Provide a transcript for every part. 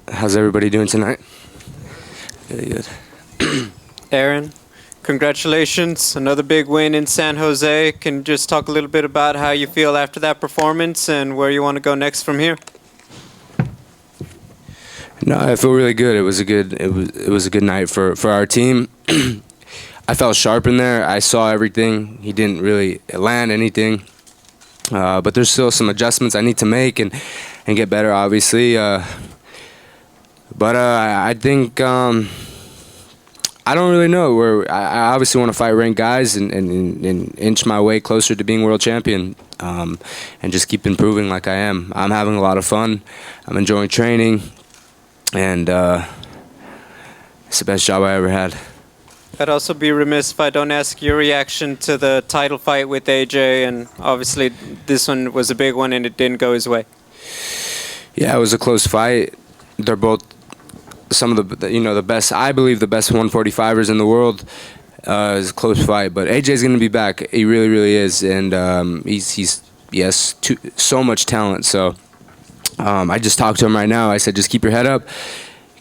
How's everybody doing tonight? Really good. Aaron, congratulations. Another big win in San Jose. Can you just talk a little bit about how you feel after that performance and where you want to go next from here? No, I feel really good. It was a good night for our team. I felt sharp in there. I saw everything. He didn't really land anything. But there's still some adjustments I need to make and get better, obviously. But I think I don't really know. I obviously want to fight ranked guys and inch my way closer to being world champion, and just keep improving like I am. I'm having a lot of fun. I'm enjoying training, and it's the best job I ever had. I'd also be remiss if I don't ask your reaction to the title fight with AJ, and obviously this one was a big one and it didn't go his way. Yeah, it was a close fight. They're both some of the best. I believe the best 145ers in the world. It's a close fight, but AJ's going to be back. He really, really is, and he has so much talent. So I just talked to him right now. I said, just keep your head up,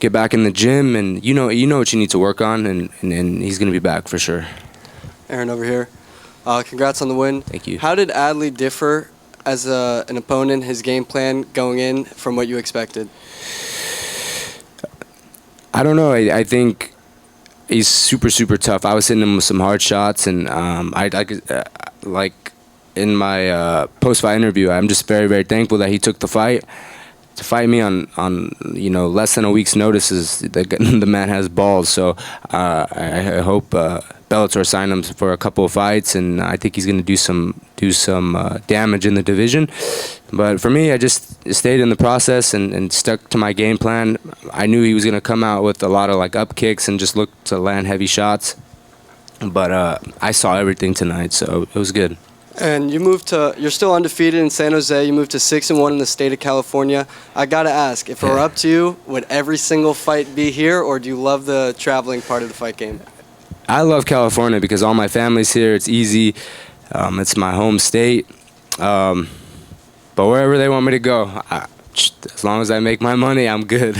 get back in the gym, and you know what you need to work on, and he's going to be back for sure. Aaron over here. Congrats on the win. Thank you. How did Adley differ as an opponent, his game plan going in from what you expected? I don't know. I think he's super, super tough. I was hitting him with some hard shots, and like in my post-fight interview, I'm just very, very thankful that he took the fight. To fight me on less than a week's notice is the man has balls. So I hope Bellator signed him for a couple of fights, and I think he's going to do some damage in the division. But for me, I just stayed in the process and stuck to my game plan. I knew he was going to come out with a lot of up kicks and just look to land heavy shots. But I saw everything tonight, so it was good. And you're still undefeated in San Jose. You moved to 6-1 in the state of California. I gotta ask, if it were up to you, would every single fight be here, or do you love the traveling part of the fight game? I love California because all my family's here. It's easy. It's my home state. But wherever they want me to go, as long as I make my money, I'm good.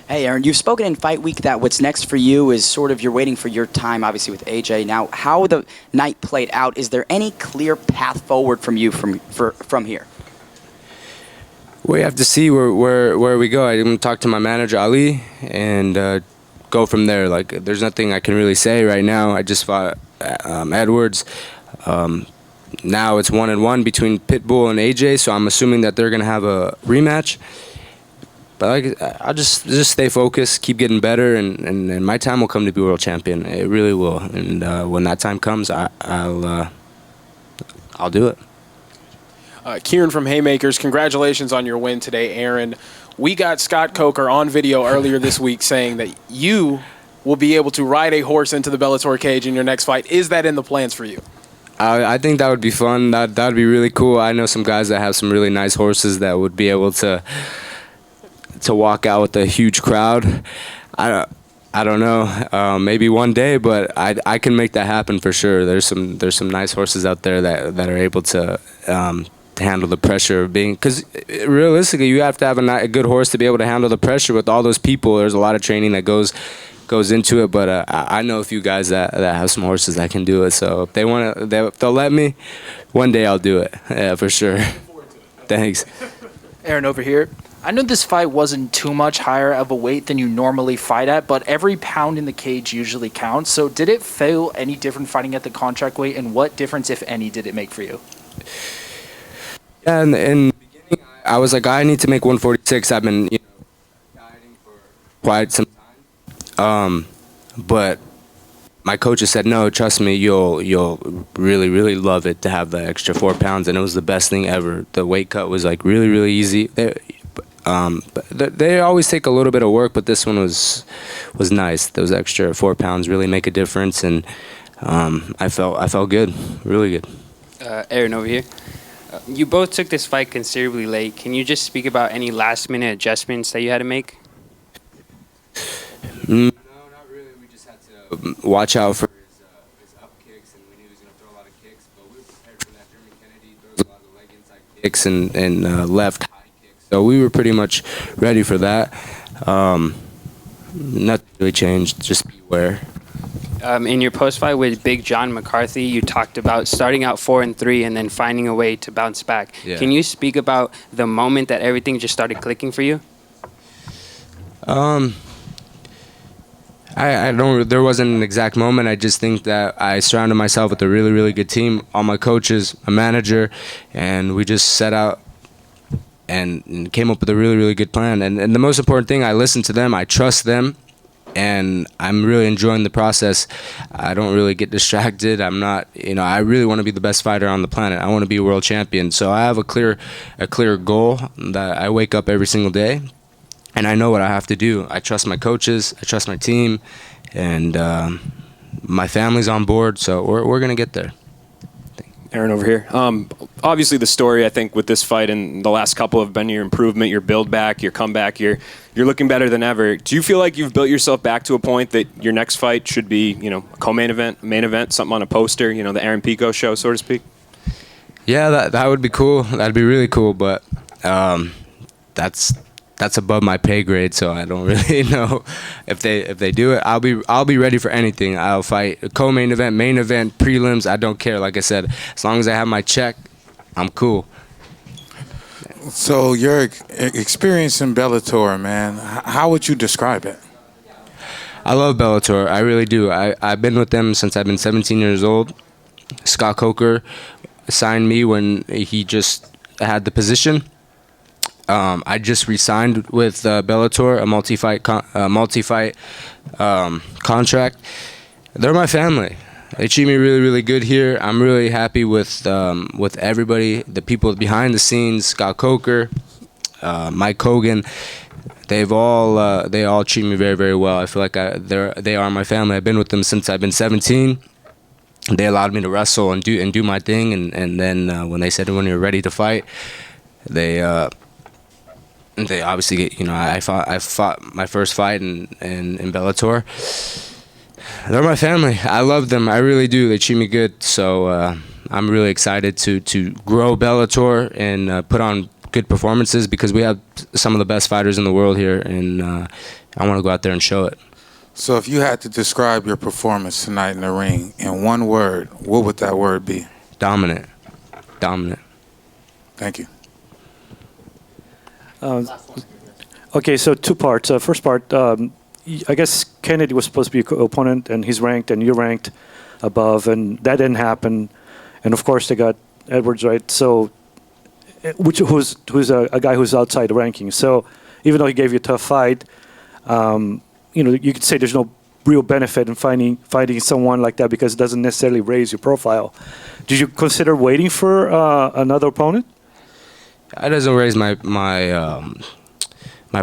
Hey, Aaron, you've spoken in Fight Week that what's next for you is sort of you're waiting for your time, obviously, with AJ. Now, how the night played out, is there any clear path forward from you from here? We have to see where we go. I'm going to talk to my manager, Ali, and go from there. There's nothing I can really say right now. I just fought Edwards. Now it's 1-1 between Pitbull and AJ, so I'm assuming that they're going to have a rematch. But I'll just stay focused, keep getting better, and my time will come to be world champion. It really will. And when that time comes, I'll do it. Kieran from Haymakers, congratulations on your win today, Aaron. We got Scott Coker on video earlier this week saying that you will be able to ride a horse into the Bellator cage in your next fight. Is that in the plans for you? I think that would be fun. That would be really cool. I know some guys that have some really nice horses that would be able to walk out with a huge crowd. I don't know. Maybe one day, but I can make that happen for sure. There's some nice horses out there that are able to handle the pressure of being. Because realistically, you have to have a good horse to be able to handle the pressure with all those people. There's a lot of training that goes into it. But I know a few guys that have some horses that can do it. So if they'll let me, one day I'll do it. Yeah, for sure. Thanks. Aaron over here. I know this fight wasn't too much higher of a weight than you normally fight at, but every pound in the cage usually counts. So did it feel any different fighting at the contract weight, and what difference, if any, did it make for you? Yeah, in the beginning, I was like, I need to make 146. I've been dieting for quite some time. But my coaches said, no, trust me, you'll really, really love it to have the extra 4 pounds, and it was the best thing ever. The weight cut was really, really easy. They always take a little bit of work, but this one was nice. Those extra 4 pounds really make a difference, and I felt good, really good. Aaron over here. You both took this fight considerably late. Can you just speak about any last-minute adjustments that you had to make? No, not really. We just had to watch out for his up kicks, and we knew he was going to throw a lot of kicks, but we were prepared for that. German Kennedy throws a lot of leg inside kicks and left high kicks. So we were pretty much ready for that. Nothing really changed. Just beware. In your post-fight with Big John McCarthy, you talked about starting out 4-3 and then finding a way to bounce back. Yeah. Can you speak about the moment that everything just started clicking for you? I don't. There wasn't an exact moment. I just think that I surrounded myself with a really, really good team. All my coaches, a manager, and we just set out and came up with a really, really good plan. And the most important thing, I listen to them. I trust them. And I'm really enjoying the process. I don't really get distracted. I'm not, I really want to be the best fighter on the planet. I want to be a world champion. So I have a clear goal that I wake up every single day, and I know what I have to do. I trust my coaches. I trust my team, and my family's on board. So we're gonna get there. Aaron over here. Obviously, the story I think with this fight and the last couple have been your improvement, your build back, your comeback. You're looking better than ever. Do you feel like you've built yourself back to a point that your next fight should be, a co-main event, main event, something on a poster, the Aaron Pico show, so to speak? Yeah, that would be cool. That'd be really cool. But that's above my pay grade, so I don't really know if they do it. I'll be ready for anything. I'll fight a co-main event, main event, prelims. I don't care. Like I said, as long as I have my check, I'm cool. So your experience in Bellator, man, how would you describe it? I love Bellator. I really do. I've been with them since I've been 17 years old. Scott Coker signed me when he just had the position. I just re-signed with Bellator, a multi-fight contract. They're my family. They treat me really, really good here. I'm really happy with everybody, the people behind the scenes, Scott Coker, Mike Hogan. They all treat me very, very well. I feel like they are my family. I've been with them since I've been 17. They allowed me to wrestle and do my thing, and then when they said when you're ready to fight, they obviously, I fought my first fight in Bellator. They're my family. I love them. I really do. They treat me good. So I'm really excited to grow Bellator and put on good performances because we have some of the best fighters in the world here, and I want to go out there and show it. So if you had to describe your performance tonight in the ring in one word, what would that word be? Dominant. Dominant. Thank you. Okay, so two parts. First part, I guess Kennedy was supposed to be your opponent, and he's ranked, and you're ranked above, and that didn't happen. And of course, they got Edwards, right? So, who's a guy who's outside the ranking. So, even though he gave you a tough fight, you could say there's no real benefit in fighting someone like that because it doesn't necessarily raise your profile. Did you consider waiting for another opponent? It doesn't raise my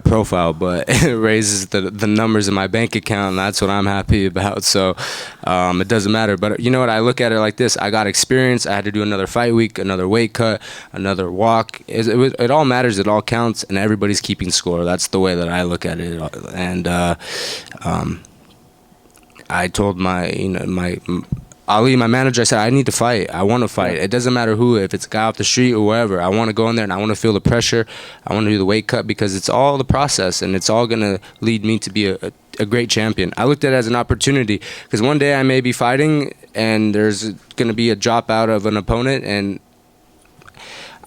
profile, but it raises the numbers in my bank account, and that's what I'm happy about. So it doesn't matter. But you know what? I look at it like this. I got experience. I had to do another fight week, another weight cut, another walk. It all matters. It all counts, and everybody's keeping score. That's the way that I look at it. And I told my Ali, my manager, I said, I need to fight. I want to fight. It doesn't matter who, if it's a guy off the street or wherever. I want to go in there and I want to feel the pressure. I want to do the weight cut because it's all the process and it's all going to lead me to be a great champion. I looked at it as an opportunity because one day I may be fighting and there's going to be a drop out of an opponent and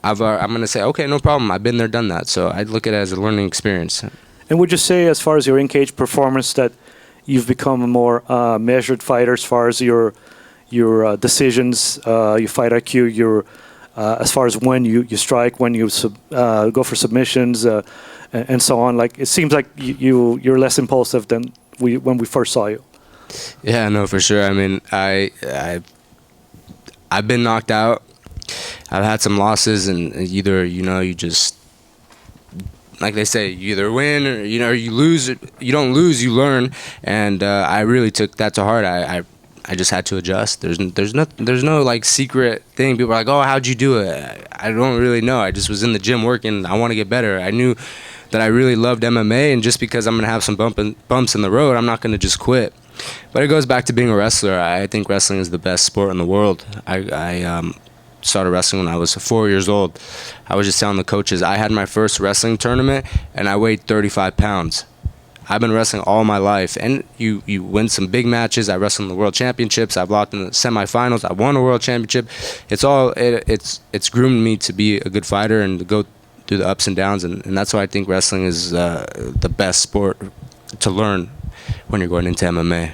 I'm going to say, okay, no problem. I've been there, done that. So I'd look at it as a learning experience. And would you say, as far as your in-cage performance, that you've become a more measured fighter as far as your decisions, your fight IQ, as far as when you strike, when you go for submissions, and so on? Like it seems like you're less impulsive than when we first saw you. Yeah, no, for sure. I mean, I've been knocked out. I've had some losses, and either you just, like they say, you either win or you lose. You don't lose, you learn, and I really took that to heart. I just had to adjust. There's no like secret thing. People are like, oh, how'd you do it? I don't really know. I just was in the gym working. I want to get better. I knew that I really loved MMA, and just because I'm gonna have some bumps in the road, I'm not gonna just quit. But it goes back to being a wrestler. I think wrestling is the best sport in the world. started wrestling when I was 4 years old. I was just telling the coaches, I had my first wrestling tournament, and I weighed 35 pounds. I've been wrestling all my life, and you win some big matches. I wrestled in the World Championships. I've locked in the semifinals. I won a World Championship. It's groomed me to be a good fighter and to go through the ups and downs, and that's why I think wrestling is the best sport to learn when you're going into MMA.